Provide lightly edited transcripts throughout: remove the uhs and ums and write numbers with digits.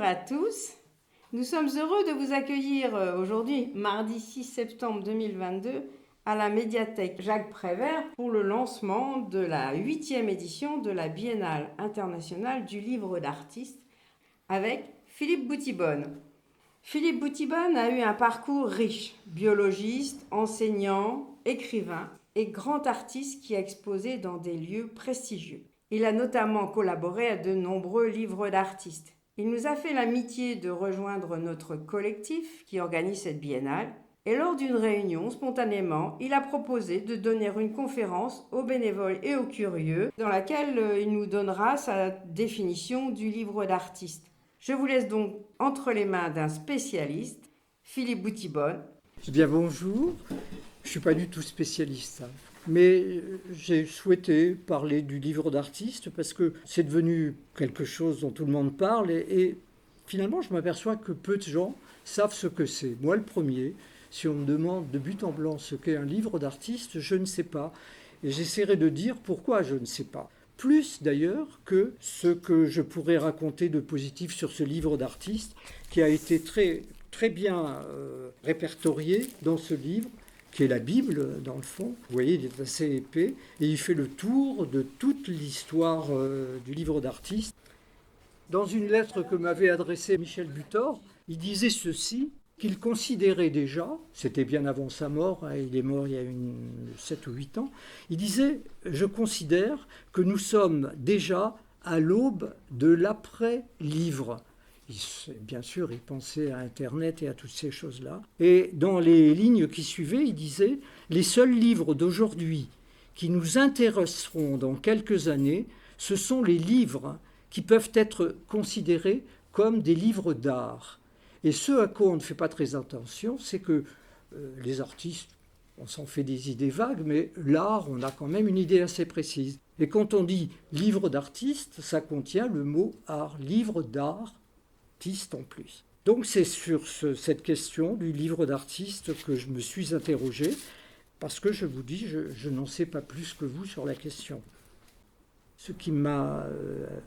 à tous. Nous sommes heureux de vous accueillir aujourd'hui, mardi 6 septembre 2022, à la médiathèque Jacques Prévert pour le lancement de la 8e édition de la Biennale internationale du livre d'artistes avec Philippe Boutibonne. Philippe Boutibonne a eu un parcours riche, biologiste, enseignant, écrivain et grand artiste qui a exposé dans des lieux prestigieux. Il a notamment collaboré à de nombreux livres d'artistes. Il nous a fait l'amitié de rejoindre notre collectif qui organise cette biennale. Et lors d'une réunion, spontanément, il a proposé de donner une conférence aux bénévoles et aux curieux dans laquelle il nous donnera sa définition du livre d'artiste. Je vous laisse donc entre les mains d'un spécialiste, Philippe Boutibonne. Eh bien bonjour, je ne suis pas du tout spécialiste, mais j'ai souhaité parler du livre d'artiste parce que c'est devenu quelque chose dont tout le monde parle et finalement je m'aperçois que peu de gens savent ce que c'est. Moi le premier, si on me demande de but en blanc ce qu'est un livre d'artiste, je ne sais pas et j'essaierai de dire pourquoi je ne sais pas. Plus d'ailleurs que ce que je pourrais raconter de positif sur ce livre d'artiste qui a été très bien répertorié dans ce livre, qui est la Bible, dans le fond. Vous voyez, il est assez épais, et il fait le tour de toute l'histoire du livre d'artiste. Dans une lettre que m'avait adressée Michel Butor, il disait ceci, qu'il considérait déjà, c'était bien avant sa mort, il est mort il y a 7 ou 8 ans, il disait « Je considère que nous sommes déjà à l'aube de l'après-livre ». Bien sûr, il pensait à Internet et à toutes ces choses-là. Et dans les lignes qui suivaient, il disait « Les seuls livres d'aujourd'hui qui nous intéresseront dans quelques années, ce sont les livres qui peuvent être considérés comme des livres d'art. » Et ce à quoi on ne fait pas très attention, c'est que les artistes, on s'en fait des idées vagues, mais l'art, on a quand même une idée assez précise. Et quand on dit livre d'artiste, ça contient le mot art, livre d'art, artiste en plus. Donc c'est sur cette question du livre d'artiste que je me suis interrogé, parce que je vous dis, je n'en sais pas plus que vous sur la question. Ce qui m'a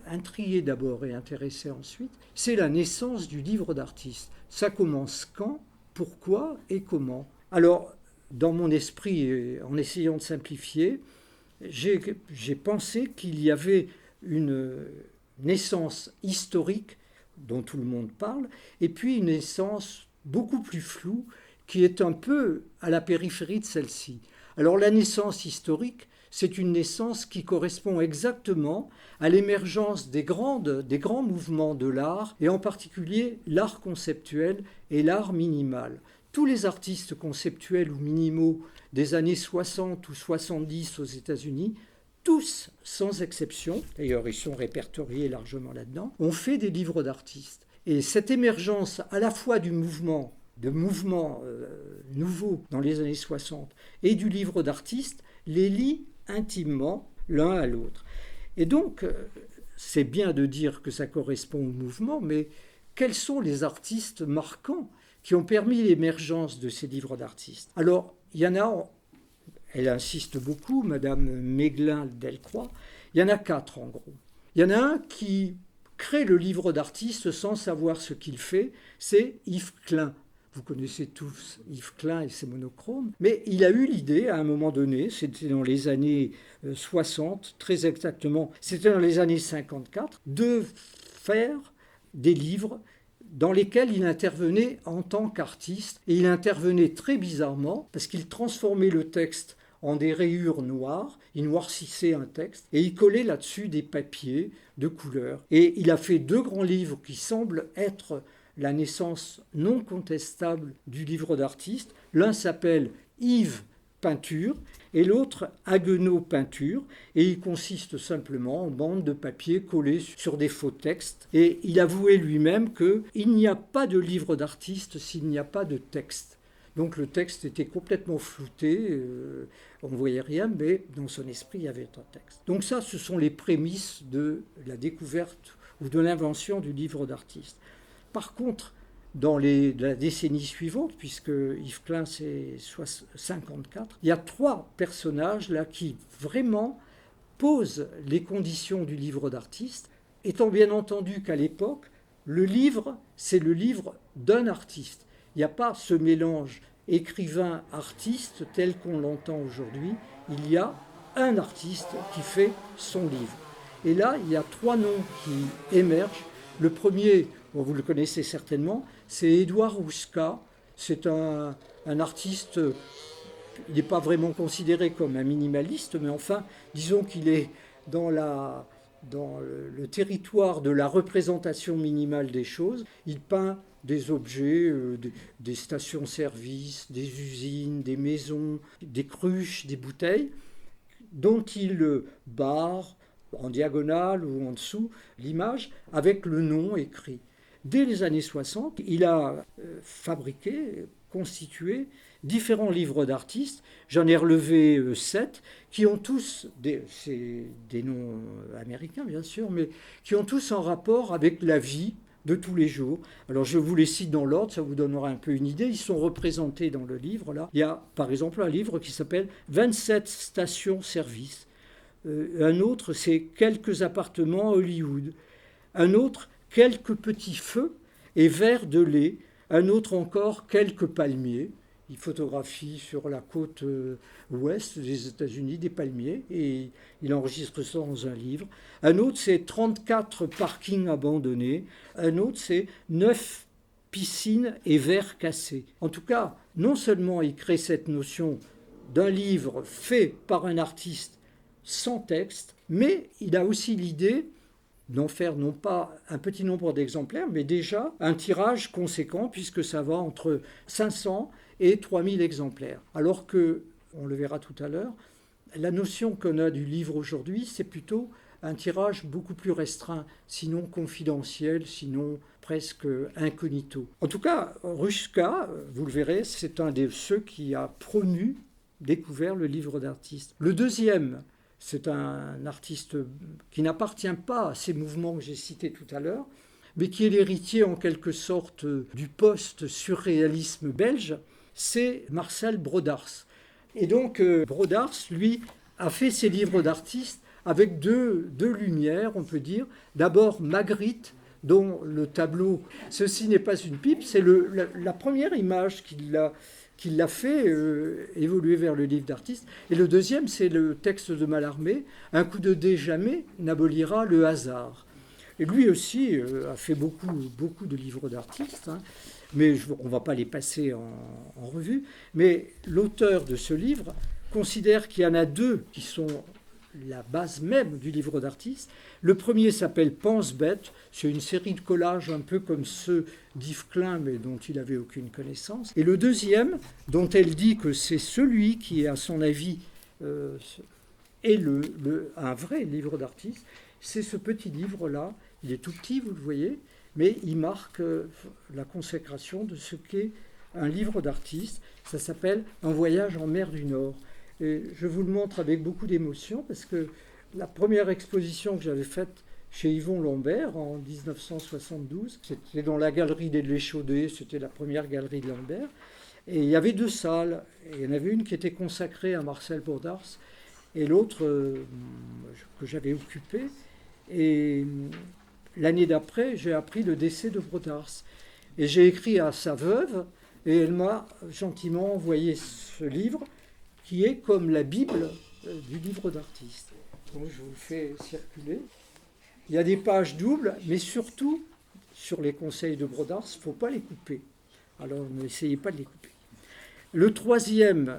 intrigué d'abord et intéressé ensuite, c'est la naissance du livre d'artiste. Ça commence quand, pourquoi et comment? Alors, dans mon esprit, en essayant de simplifier, j'ai pensé qu'il y avait une naissance historique dont tout le monde parle, et puis une naissance beaucoup plus floue qui est un peu à la périphérie de celle-ci. Alors la naissance historique, c'est une naissance qui correspond exactement à l'émergence des grands mouvements de l'art, et en particulier l'art conceptuel et l'art minimal. Tous les artistes conceptuels ou minimaux des années 60 ou 70 aux États-Unis, tous sans exception, d'ailleurs ils sont répertoriés largement là-dedans, ont fait des livres d'artistes. Et cette émergence à la fois du mouvement nouveau dans les années 60 et du livre d'artiste les lie intimement l'un à l'autre. Et donc, c'est bien de dire que ça correspond au mouvement, mais quels sont les artistes marquants qui ont permis l'émergence de ces livres d'artistes? Alors, il y en a, elle insiste beaucoup, Madame Méglin-Delcroix, il y en a 4 en gros. Il y en a un qui crée le livre d'artiste sans savoir ce qu'il fait, c'est Yves Klein. Vous connaissez tous Yves Klein et ses monochromes, mais il a eu l'idée à un moment donné, c'était dans les années 60, très exactement, c'était dans les années 54, de faire des livres dans lesquels il intervenait en tant qu'artiste, et il intervenait très bizarrement, parce qu'il transformait le texte en des rayures noires, il noircissait un texte, et il collait là-dessus des papiers de couleur. Et il a fait 2 grands livres qui semblent être la naissance non contestable du livre d'artiste. L'un s'appelle Yves Peinture et l'autre Haguenau Peinture, et il consiste simplement en bandes de papier collées sur des faux textes. Et il avouait lui-même qu'il n'y a pas de livre d'artiste s'il n'y a pas de texte. Donc le texte était complètement flouté, on ne voyait rien, mais dans son esprit il y avait un texte. Donc ça, ce sont les prémices de la découverte ou de l'invention du livre d'artiste. Par contre, dans la décennie suivante, puisque Yves Klein c'est 54, il y a 3 personnages là qui vraiment posent les conditions du livre d'artiste, étant bien entendu qu'à l'époque, Le livre, c'est le livre d'un artiste. Il n'y a pas ce mélange écrivain-artiste tel qu'on l'entend aujourd'hui. Il y a un artiste qui fait son livre. Et là, il y a 3 noms qui émergent. Le premier, bon, vous le connaissez certainement, c'est Édouard Rouska. C'est un artiste, il n'est pas vraiment considéré comme un minimaliste, mais enfin, disons qu'il est dans le territoire de la représentation minimale des choses. Il peint des objets, des stations-service, des usines, des maisons, des cruches, des bouteilles, dont il barre en diagonale ou en dessous l'image avec le nom écrit. Dès les années 60, il a fabriqué, constitué différents livres d'artistes. J'en ai relevé 7 qui ont tous, c'est des noms américains bien sûr, mais qui ont tous en rapport avec la vie de tous les jours. Alors je vous les cite dans l'ordre, ça vous donnera un peu une idée. Ils sont représentés dans le livre là. Il y a par exemple un livre qui s'appelle 27 stations-service. Un autre, c'est quelques appartements à Hollywood. Un autre, quelques petits feux et verres de lait. Un autre encore, quelques palmiers. Il photographie sur la côte ouest des États-Unis des palmiers et il enregistre ça dans un livre. Un autre, c'est 34 parkings abandonnés. Un autre, c'est 9 piscines et verres cassés. En tout cas, non seulement il crée cette notion d'un livre fait par un artiste sans texte, mais il a aussi l'idée d'en faire non pas un petit nombre d'exemplaires, mais déjà un tirage conséquent, puisque ça va entre 500 et 3000 exemplaires. Alors que, on le verra tout à l'heure, la notion qu'on a du livre aujourd'hui, c'est plutôt un tirage beaucoup plus restreint, sinon confidentiel, sinon presque incognito. En tout cas, Rouska, vous le verrez, c'est un de ceux qui a découvert le livre d'artiste. Le deuxième, c'est un artiste qui n'appartient pas à ces mouvements que j'ai cités tout à l'heure, mais qui est l'héritier en quelque sorte du post-surréalisme belge, c'est Marcel Brodars. Et donc Brodars, lui, a fait ses livres d'artistes avec deux lumières, on peut dire. D'abord Magritte, dont le tableau « Ceci n'est pas une pipe », c'est la première image qu'il l'a fait évoluer vers le livre d'artiste. Et le deuxième, c'est le texte de Mallarmé, « Un coup de dé jamais n'abolira le hasard ». Et lui aussi a fait beaucoup de livres d'artistes, hein, mais on ne va pas les passer en revue. Mais l'auteur de ce livre considère qu'il y en a deux qui sont la base même du livre d'artiste. Le premier s'appelle Pense-Bête, c'est une série de collages un peu comme ceux d'Yves Klein, mais dont il n'avait aucune connaissance. Et le deuxième, dont elle dit que c'est celui qui, à son avis, est un vrai livre d'artiste, c'est ce petit livre-là. Il est tout petit, vous le voyez, mais il marque la consécration de ce qu'est un livre d'artiste. Ça s'appelle Un voyage en mer du Nord. Et je vous le montre avec beaucoup d'émotion parce que la première exposition que j'avais faite chez Yvon Lambert en 1972, c'était dans la galerie des L'Échaudé, c'était la première galerie de Lambert. Et il y avait deux salles. Et il y en avait une qui était consacrée à Marcel Brodars et l'autre que j'avais occupée. Et l'année d'après, j'ai appris le décès de Brodars. Et j'ai écrit à sa veuve et elle m'a gentiment envoyé ce livre qui est comme la Bible du livre d'artiste. Donc je vous le fais circuler. Il y a des pages doubles, mais surtout, sur les conseils de Brodars, il ne faut pas les couper. Alors n'essayez pas de les couper. Le troisième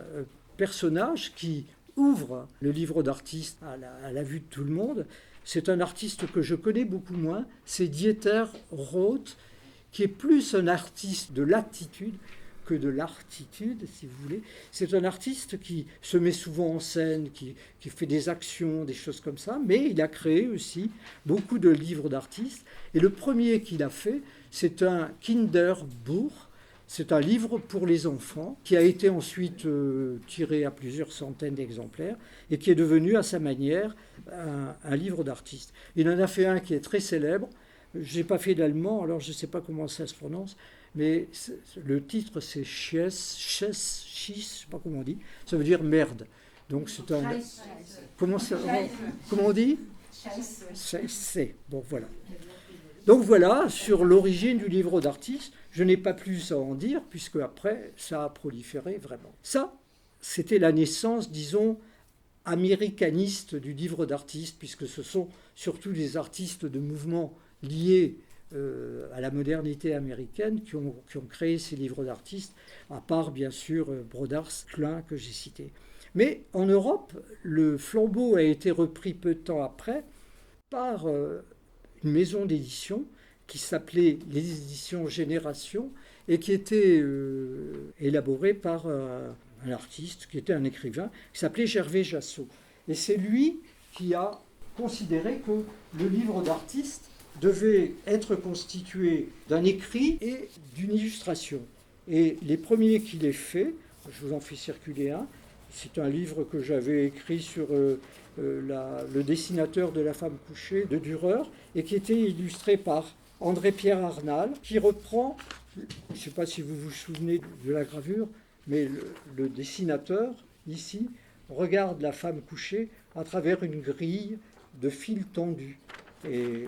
personnage qui ouvre le livre d'artiste à la vue de tout le monde, c'est un artiste que je connais beaucoup moins, c'est Dieter Roth, qui est plus un artiste de l'attitude que de l'artitude, si vous voulez. C'est un artiste qui se met souvent en scène, qui fait des actions, des choses comme ça, mais il a créé aussi beaucoup de livres d'artistes. Et le premier qu'il a fait, c'est un Kinderbuch, c'est un livre pour les enfants, qui a été ensuite tiré à plusieurs centaines d'exemplaires, et qui est devenu, à sa manière, un livre d'artiste. Il en a fait un qui est très célèbre. Je n'ai pas fait d'allemand, alors je ne sais pas comment ça se prononce, mais le titre c'est Schiss, je ne sais pas comment on dit, ça veut dire merde. Donc c'est un... Comment on dit Scheisse. Bon, voilà. Donc voilà, sur l'origine du livre d'artiste, je n'ai pas plus à en dire, puisque après, ça a proliféré vraiment. Ça, c'était la naissance, disons, américaniste du livre d'artiste, puisque ce sont surtout les artistes de mouvements liés à la modernité américaine qui ont créé ces livres d'artistes, à part bien sûr Brodars, Klein que j'ai cité. Mais en Europe, le flambeau a été repris peu de temps après par une maison d'édition qui s'appelait les éditions Génération et qui était élaborée par un artiste qui était un écrivain qui s'appelait Gervais Jassot. Et c'est lui qui a considéré que le livre d'artiste devait être constitué d'un écrit et d'une illustration. Et les premiers qu'il ait fait, je vous en fais circuler un, c'est un livre que j'avais écrit sur le dessinateur de la femme couchée de Dürer et qui était illustré par André-Pierre Arnal, qui reprend, je ne sais pas si vous vous souvenez de la gravure, mais le dessinateur, ici, regarde la femme couchée à travers une grille de fil tendu. Et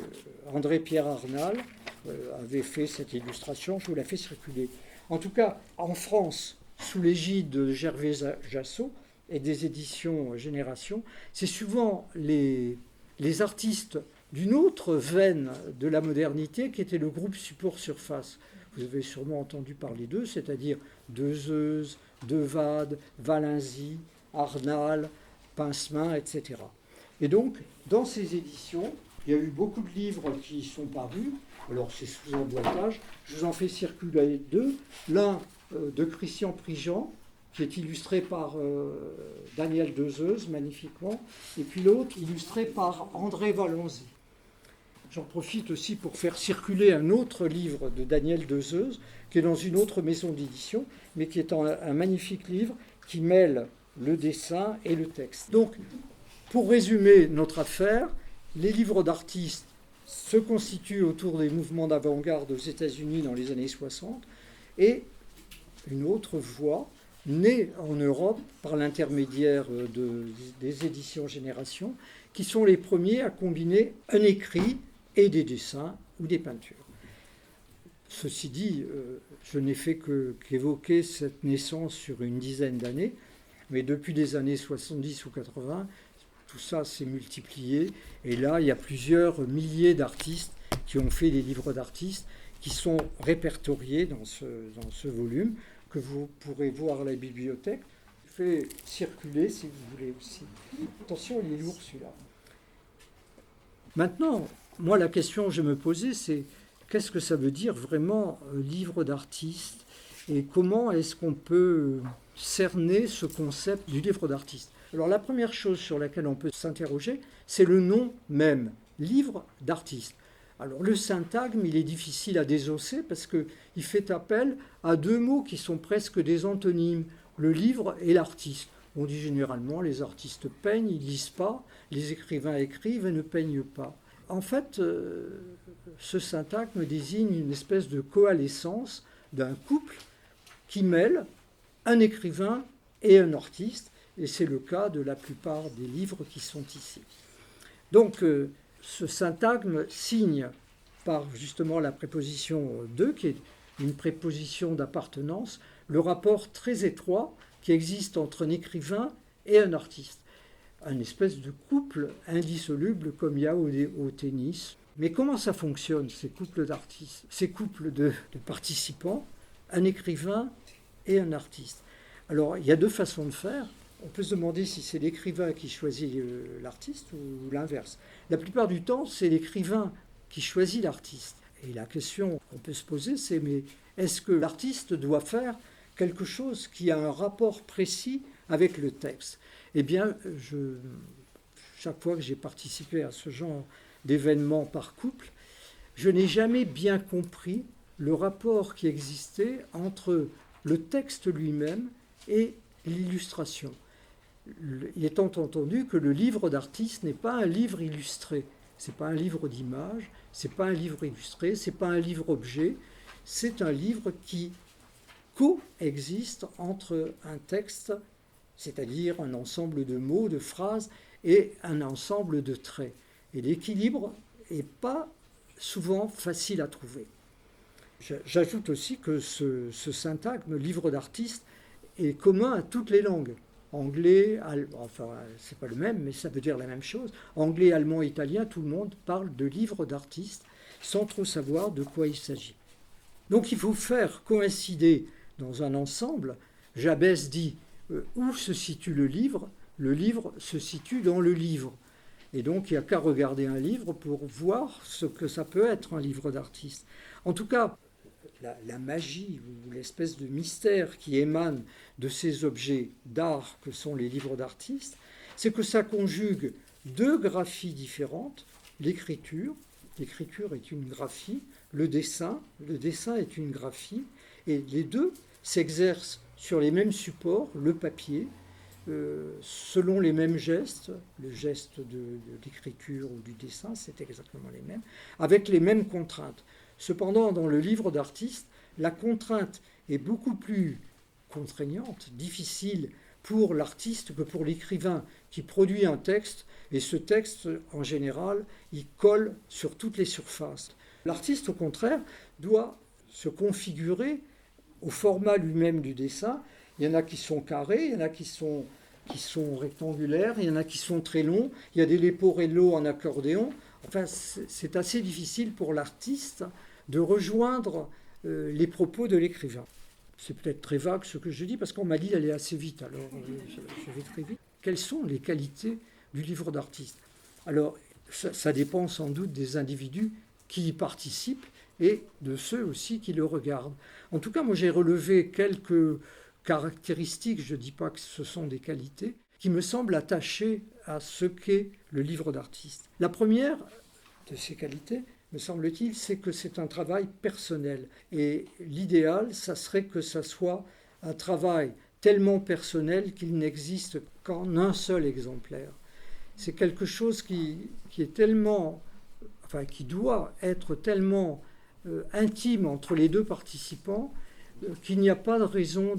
André-Pierre Arnal avait fait cette illustration, je vous la fais circuler. En tout cas, en France, sous l'égide de Gervais Jassot et des éditions Génération, c'est souvent les artistes d'une autre veine de la modernité qui était le groupe Support Surface. Vous avez sûrement entendu parler d'eux, c'est-à-dire Deleuze, Devade, Valenzy, Arnal, Pincemin, etc. Et donc, dans ces éditions, il y a eu beaucoup de livres qui y sont parus. Alors, c'est sous emboîtage. Je vous en fais circuler deux. L'un de Christian Prigent, qui est illustré par Daniel Dezeuze, magnifiquement, et puis l'autre illustré par André Valenzy. J'en profite aussi pour faire circuler un autre livre de Daniel Dezeuze, qui est dans une autre maison d'édition, mais qui est un magnifique livre qui mêle le dessin et le texte. Donc, pour résumer notre affaire, les livres d'artistes se constituent autour des mouvements d'avant-garde aux États-Unis dans les années 60, et une autre voie, née en Europe par l'intermédiaire des éditions Génération, qui sont les premiers à combiner un écrit et des dessins ou des peintures. Ceci dit, je n'ai fait qu'évoquer cette naissance sur une dizaine d'années, mais depuis les années 70 ou 80, tout ça s'est multiplié, et là, il y a plusieurs milliers d'artistes qui ont fait des livres d'artistes qui sont répertoriés dans ce volume, que vous pourrez voir à la bibliothèque. Je fais circuler si vous voulez aussi. Attention, il est lourd celui-là. Maintenant, moi, la question que je me posais, c'est qu'est-ce que ça veut dire vraiment livre d'artiste et comment est-ce qu'on peut cerner ce concept du livre d'artiste? Alors, la première chose sur laquelle on peut s'interroger, c'est le nom même, livre d'artiste. Alors, le syntagme, il est difficile à désosser parce qu'il fait appel à deux mots qui sont presque des antonymes, le livre et l'artiste. On dit généralement les artistes peignent, ils ne lisent pas, les écrivains écrivent et ne peignent pas. En fait, ce syntagme désigne une espèce de coalescence d'un couple qui mêle un écrivain et un artiste, et c'est le cas de la plupart des livres qui sont ici. Donc, ce syntagme signe par justement la préposition de, qui est une préposition d'appartenance, le rapport très étroit qui existe entre un écrivain et un artiste. Un espèce de couple indissoluble comme il y a au tennis. Mais comment ça fonctionne, ces couples d'artistes, ces couples de participants, un écrivain et un artiste? Alors, il y a deux façons de faire. On peut se demander si c'est l'écrivain qui choisit l'artiste ou l'inverse. La plupart du temps, c'est l'écrivain qui choisit l'artiste. Et la question qu'on peut se poser, c'est mais est-ce que l'artiste doit faire quelque chose qui a un rapport précis avec le texte? Eh bien, chaque fois que j'ai participé à ce genre d'événements par couple, je n'ai jamais bien compris le rapport qui existait entre le texte lui-même et l'illustration. Il est entendu que le livre d'artiste n'est pas un livre illustré, c'est pas un livre d'images, c'est pas un livre illustré, c'est pas un livre objet, c'est un livre qui coexiste entre un texte, c'est-à-dire un ensemble de mots, de phrases, et un ensemble de traits. Et l'équilibre n'est pas souvent facile à trouver. J'ajoute aussi que ce syntagme livre d'artiste est commun à toutes les langues. Anglais, enfin c'est pas le même, mais ça veut dire la même chose. Anglais, allemand, italien, tout le monde parle de livre d'artiste sans trop savoir de quoi il s'agit. Donc il faut faire coïncider dans un ensemble. Jabès dit où se situe le livre se situe dans le livre. Et donc il n'y a qu'à regarder un livre pour voir ce que ça peut être un livre d'artiste. En tout cas, la magie ou l'espèce de mystère qui émane de ces objets d'art que sont les livres d'artistes, c'est que ça conjugue deux graphies différentes, l'écriture est une graphie, le dessin est une graphie, et les deux s'exercent sur les mêmes supports, le papier, selon les mêmes gestes, le geste de l'écriture ou du dessin, c'est exactement les mêmes, avec les mêmes contraintes. Cependant, dans le livre d'artiste, la contrainte est beaucoup plus contraignante, difficile pour l'artiste que pour l'écrivain qui produit un texte, et ce texte, en général, il colle sur toutes les surfaces. L'artiste, au contraire, doit se configurer au format lui-même du dessin. Il y en a qui sont carrés, il y en a qui sont rectangulaires, il y en a qui sont très longs, il y a des leporello en accordéon. Enfin, c'est assez difficile pour l'artiste de rejoindre les propos de l'écrivain. C'est peut-être très vague ce que je dis, parce qu'on m'a dit d'aller assez vite, alors je vais très vite. Quelles sont les qualités du livre d'artiste? Alors, ça dépend sans doute des individus qui y participent et de ceux aussi qui le regardent. En tout cas, moi j'ai relevé quelques caractéristiques, je ne dis pas que ce sont des qualités, qui me semblent attachées à ce qu'est le livre d'artiste. La première de ces qualités, me semble-t-il, c'est que c'est un travail personnel. Et l'idéal, ça serait que ça soit un travail tellement personnel qu'il n'existe qu'en un seul exemplaire. C'est quelque chose qui est tellement, enfin qui doit être tellement intime entre les deux participants qu'il n'y a pas de raison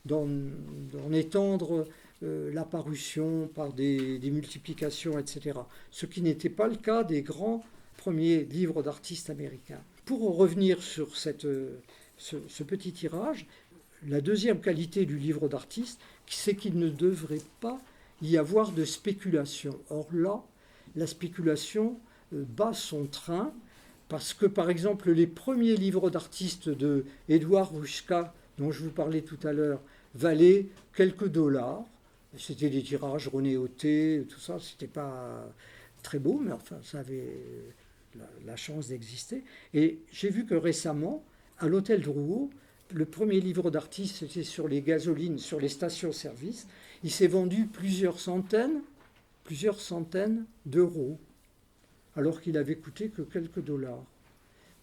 d'en étendre la parution par des multiplications, etc. Ce qui n'était pas le cas des grands premiers livres d'artistes américains. Pour revenir sur ce petit tirage, la deuxième qualité du livre d'artiste, c'est qu'il ne devrait pas y avoir de spéculation. Or là, la spéculation bat son train, parce que par exemple les premiers livres d'artistes de Édouard Ruchka, dont je vous parlais tout à l'heure, valaient quelques dollars. C'était des tirages René Hauté, tout ça, c'était pas très beau, mais enfin ça avait la chance d'exister. Et j'ai vu que récemment, à l'hôtel Drouot, le premier livre d'artiste, c'était sur les gasolines, sur les stations-service. Il s'est vendu plusieurs centaines d'euros, alors qu'il avait coûté que quelques dollars.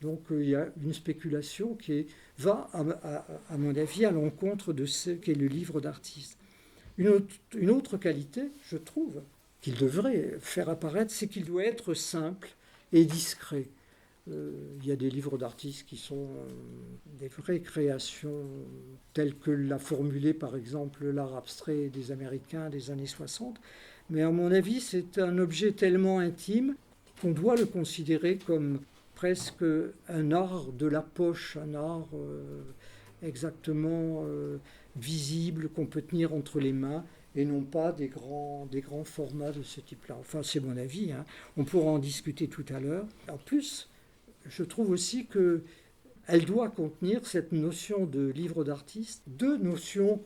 Donc il y a une spéculation qui va, à mon avis, à l'encontre de ce qu'est le livre d'artiste. Une autre qualité, je trouve, qu'il devrait faire apparaître, c'est qu'il doit être simple et discret. Il y a des livres d'artistes qui sont des vraies créations telles que l'a formulé par exemple l'art abstrait des Américains des années 60. Mais à mon avis, c'est un objet tellement intime qu'on doit le considérer comme presque un art de la poche, un art exactement visible qu'on peut tenir entre les mains et non pas des grands formats de ce type-là. Enfin, c'est mon avis, hein. On pourra en discuter tout à l'heure. En plus, je trouve aussi qu'elle doit contenir cette notion de livre d'artiste, deux notions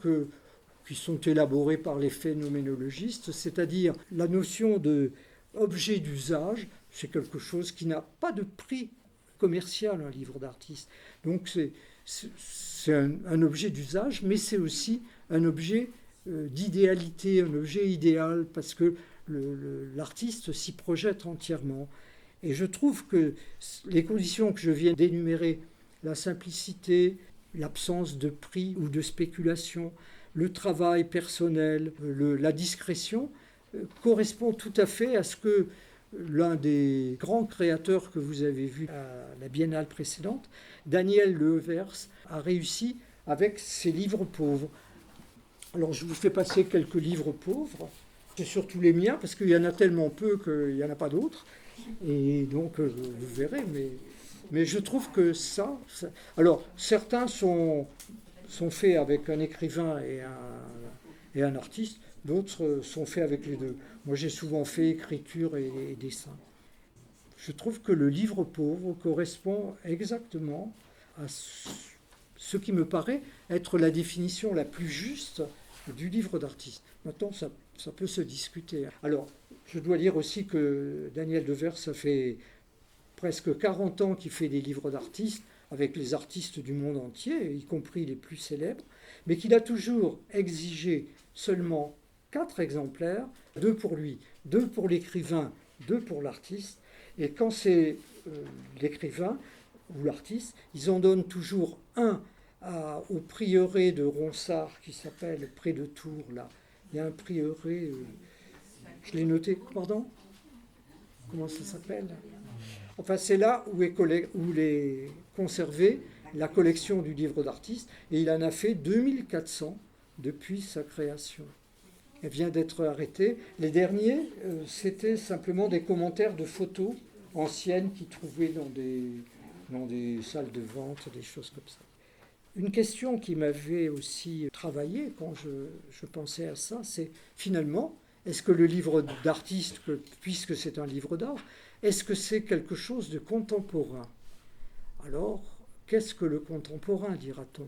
qui sont élaborées par les phénoménologistes, c'est-à-dire la notion d'objet d'usage, c'est quelque chose qui n'a pas de prix commercial, un livre d'artiste. Donc c'est un objet d'usage, mais c'est aussi un objet d'idéalité, un objet idéal, parce que l'artiste s'y projette entièrement. Et je trouve que les conditions que je viens d'énumérer, la simplicité, l'absence de prix ou de spéculation, le travail personnel, la discrétion, correspondent tout à fait à ce que l'un des grands créateurs que vous avez vu à la biennale précédente, Daniel Levers, a réussi avec ses livres pauvres. Alors je vous fais passer quelques livres pauvres. C'est surtout les miens, parce qu'il y en a tellement peu qu'il n'y en a pas d'autres. Et donc, vous verrez, mais je trouve que ça... Alors, certains sont faits avec un écrivain et un artiste, d'autres sont faits avec les deux. Moi, j'ai souvent fait écriture et dessin. Je trouve que le livre pauvre correspond exactement à ce qui me paraît être la définition la plus juste du livre d'artiste. Maintenant, ça peut se discuter. Alors, je dois dire aussi que Daniel Devers, ça fait presque 40 ans qu'il fait des livres d'artistes avec les artistes du monde entier, y compris les plus célèbres, mais qu'il a toujours exigé seulement 4 exemplaires, 2 pour lui, 2 pour l'écrivain, 2 pour l'artiste. Et quand c'est l'écrivain ou l'artiste, ils en donnent toujours un au prieuré de Ronsard qui s'appelle près de Tours, là. Il y a un prieuré, je l'ai noté, pardon ? Comment ça s'appelle ? Enfin, c'est là où est conservée la collection du livre d'artiste, et il en a fait 2400 depuis sa création. Elle vient d'être arrêtée. Les derniers, c'était simplement des commentaires de photos anciennes qu'il trouvait dans des salles de vente, des choses comme ça. Une question qui m'avait aussi travaillé quand je pensais à ça, c'est finalement, est-ce que le livre d'artiste, puisque c'est un livre d'art, est-ce que c'est quelque chose de contemporain ? Alors, qu'est-ce que le contemporain, dira-t-on ?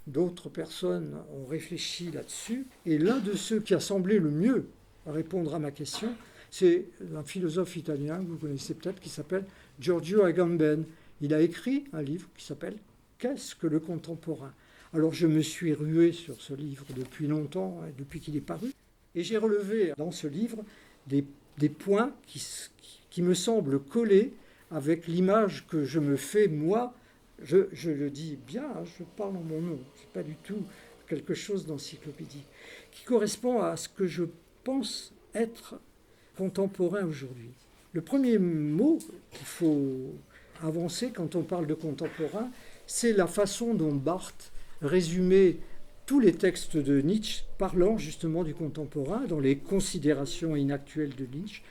D'autres personnes ont réfléchi là-dessus, et l'un de ceux qui a semblé le mieux répondre à ma question, c'est un philosophe italien que vous connaissez peut-être, qui s'appelle Giorgio Agamben. Il a écrit un livre qui s'appelle « Qu'est-ce que le contemporain ?» Alors je me suis rué sur ce livre depuis longtemps, depuis qu'il est paru, et j'ai relevé dans ce livre des points qui me semblent coller avec l'image que je me fais, moi. Je le dis bien, je parle en mon nom, ce n'est pas du tout quelque chose d'encyclopédique, qui correspond à ce que je pense être contemporain aujourd'hui. Le premier mot qu'il faut avancer quand on parle de contemporain, c'est la façon dont Barthes résumait tous les textes de Nietzsche parlant justement du contemporain, dans les considérations inactuelles de Nietzsche.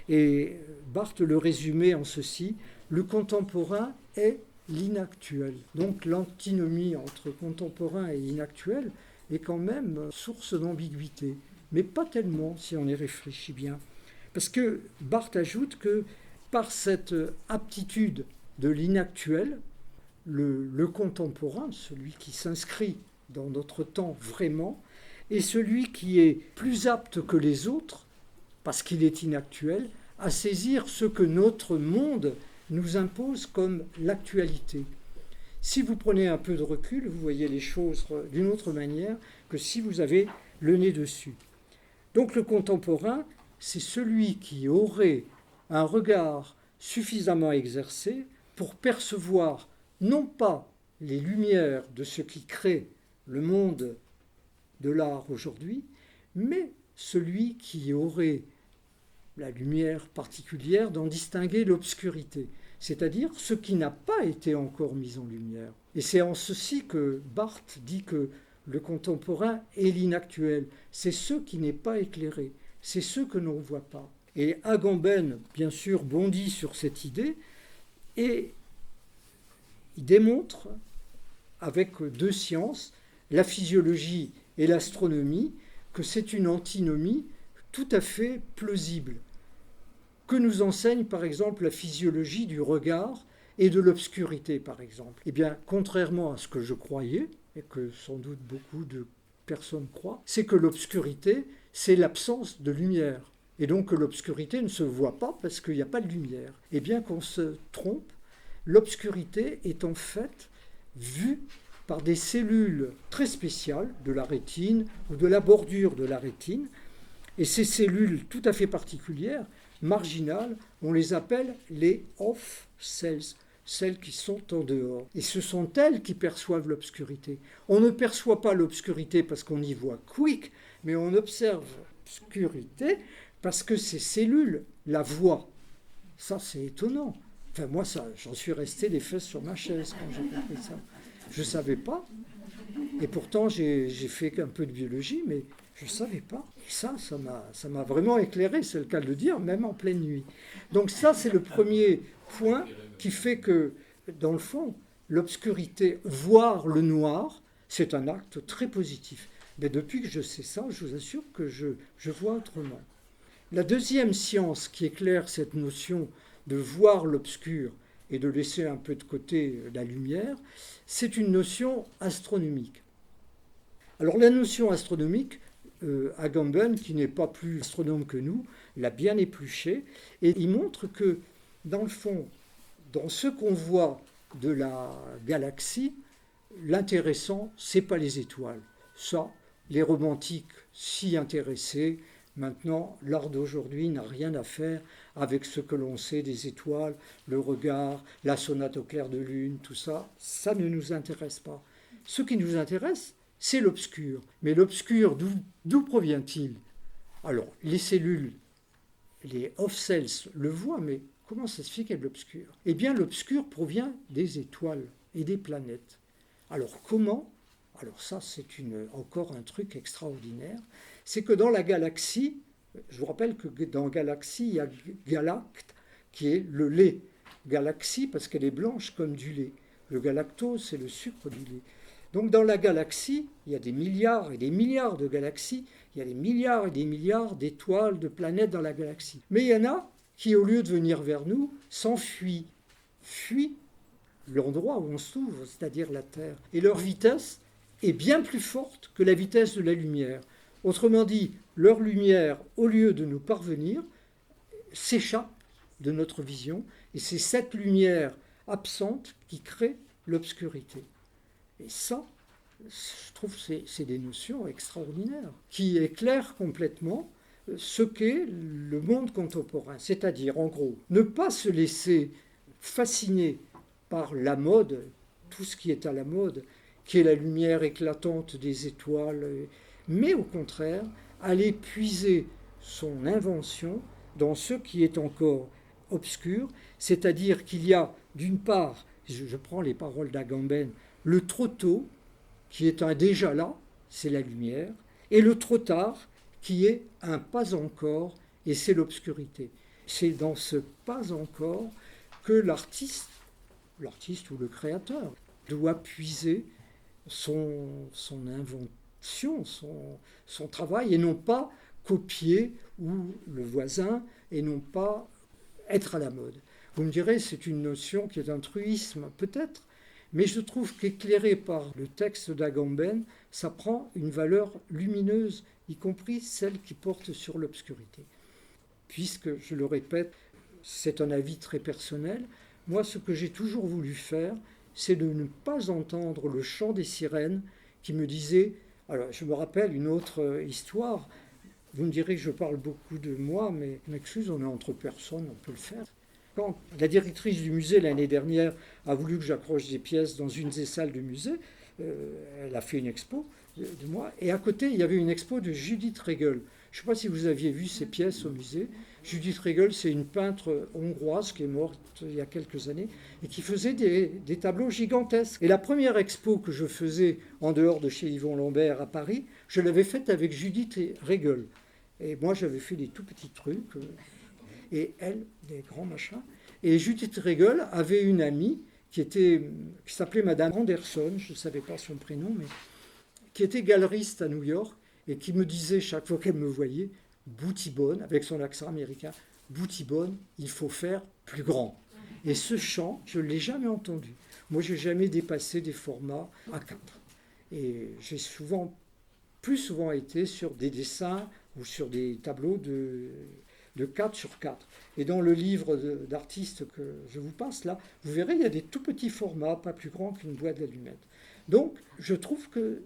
Et Barthes le résumait en ceci: le contemporain est l'inactuel. Donc l'antinomie entre contemporain et inactuel est quand même source d'ambiguïté, mais pas tellement si on y réfléchit bien. Parce que Barthes ajoute que par cette aptitude de l'inactuel, le contemporain, celui qui s'inscrit dans notre temps vraiment, est celui qui est plus apte que les autres, parce qu'il est inactuel, à saisir ce que notre monde nous impose comme l'actualité. Si vous prenez un peu de recul, vous voyez les choses d'une autre manière que si vous avez le nez dessus. Donc le contemporain, c'est celui qui aurait un regard suffisamment exercé pour percevoir non pas les lumières de ce qui crée le monde de l'art aujourd'hui, mais celui qui aurait la lumière particulière d'en distinguer l'obscurité, c'est-à-dire ce qui n'a pas été encore mis en lumière. Et c'est en ceci que Barthes dit que le contemporain est l'inactuel, c'est ce qui n'est pas éclairé, c'est ce que l'on ne voit pas. Et Agamben, bien sûr, bondit sur cette idée et il démontre, avec 2 sciences, la physiologie et l'astronomie, que c'est une antinomie tout à fait plausible. Que nous enseigne par exemple la physiologie du regard et de l'obscurité par exemple ? Eh bien, contrairement à ce que je croyais, et que sans doute beaucoup de personnes croient, c'est que l'obscurité, c'est l'absence de lumière. Et donc que l'obscurité ne se voit pas parce qu'il n'y a pas de lumière. Eh bien qu'on se trompe, l'obscurité est en fait vue par des cellules très spéciales de la rétine ou de la bordure de la rétine. Et ces cellules tout à fait particulières, marginales, on les appelle les off cells, celles qui sont en dehors. Et ce sont elles qui perçoivent l'obscurité. On ne perçoit pas l'obscurité parce qu'on y voit quick, mais on observe l'obscurité parce que ces cellules la voient. Ça, c'est étonnant. Enfin, moi, j'en suis resté les fesses sur ma chaise quand j'ai compris ça. Je ne savais pas. Et pourtant, j'ai fait un peu de biologie, mais Je ne savais pas. Et ça m'a vraiment éclairé, c'est le cas de le dire, même en pleine nuit. Donc ça, c'est le premier point qui fait que, dans le fond, l'obscurité, voire le noir, c'est un acte très positif. Mais depuis que je sais ça, je vous assure que je vois autrement. La deuxième science qui éclaire cette notion de voir l'obscur et de laisser un peu de côté la lumière, c'est une notion astronomique. Alors la notion astronomique, Agamben, qui n'est pas plus astronome que nous, l'a bien épluchée, et il montre que, dans le fond, dans ce qu'on voit de la galaxie, l'intéressant, c'est pas les étoiles. Ça, les romantiques s'y intéressaient. Maintenant, l'art d'aujourd'hui n'a rien à faire avec ce que l'on sait des étoiles, le regard, la sonate au clair de lune, tout ça, ça ne nous intéresse pas. Ce qui nous intéresse, c'est l'obscur. Mais l'obscur, d'où provient-il? Alors, les cellules, les off-cells le voient, mais comment ça se fait qu'il y a de l'obscur? Eh bien, l'obscur provient des étoiles et des planètes. Alors, comment? Alors ça, c'est encore un truc extraordinaire. C'est que dans la galaxie, je vous rappelle que dans la galaxie, il y a galacte, qui est le lait. Galaxie, parce qu'elle est blanche comme du lait. Le galactose, c'est le sucre du lait. Donc dans la galaxie, il y a des milliards et des milliards de galaxies, il y a des milliards et des milliards d'étoiles, de planètes dans la galaxie. Mais il y en a qui, au lieu de venir vers nous, s'enfuient, fuient l'endroit où on se trouve, c'est-à-dire la Terre. Et leur vitesse est bien plus forte que la vitesse de la lumière. Autrement dit, leur lumière, au lieu de nous parvenir, s'échappe de notre vision, et c'est cette lumière absente qui crée l'obscurité. Et ça, je trouve que c'est des notions extraordinaires qui éclairent complètement ce qu'est le monde contemporain. C'est-à-dire, en gros, ne pas se laisser fasciner par la mode, tout ce qui est à la mode, qui est la lumière éclatante des étoiles, mais au contraire, aller puiser son invention dans ce qui est encore obscur, c'est-à-dire qu'il y a, d'une part, je prends les paroles d'Agamben, le trop tôt, qui est un déjà là, c'est la lumière, et le trop tard, qui est un pas encore, et c'est l'obscurité. C'est dans ce pas encore que l'artiste ou le créateur, doit puiser son invention, son travail, et non pas copier ou le voisin, et non pas être à la mode. Vous me direz, c'est une notion qui est un truisme, peut-être, mais je trouve qu'éclairé par le texte d'Agamben, ça prend une valeur lumineuse, y compris celle qui porte sur l'obscurité. Puisque, je le répète, c'est un avis très personnel, moi ce que j'ai toujours voulu faire, c'est de ne pas entendre le chant des sirènes qui me disait, alors je me rappelle une autre histoire, vous me direz que je parle beaucoup de moi, mais je m'excuse, on est entre personnes, on peut le faire. Quand la directrice du musée l'année dernière a voulu que j'accroche des pièces dans une des salles du musée, elle a fait une expo de moi, et à côté il y avait une expo de Judith Regel. Je ne sais pas si vous aviez vu ces pièces au musée. Judith Regel, c'est une peintre hongroise qui est morte il y a quelques années et qui faisait des tableaux gigantesques. Et la première expo que je faisais en dehors de chez Yvon Lambert à Paris, je l'avais faite avec Judith Regel. Et moi, j'avais fait des tout petits trucs, et elle, des grands machins. Et Judith Regel avait une amie qui s'appelait Madame Anderson, je ne savais pas son prénom, mais qui était galeriste à New York, et qui me disait chaque fois qu'elle me voyait, Boutibonne, avec son accent américain, Boutibonne, il faut faire plus grand. Et ce chant, je ne l'ai jamais entendu. Moi, je n'ai jamais dépassé des formats A4. Et j'ai plus souvent été sur des dessins ou sur des tableaux de 4 sur 4. Et dans le livre d'artistes que je vous passe là, vous verrez, il y a des tout petits formats, pas plus grands qu'une boîte d'allumettes. Donc, je trouve que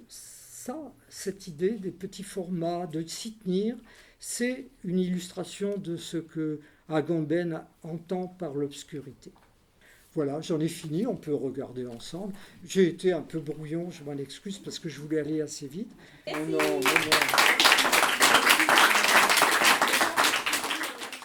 cette idée des petits formats, de s'y tenir, c'est une illustration de ce que Agamben entend par l'obscurité. Voilà, j'en ai fini, on peut regarder ensemble. J'ai été un peu brouillon, je m'en excuse parce que je voulais aller assez vite. Merci. Non.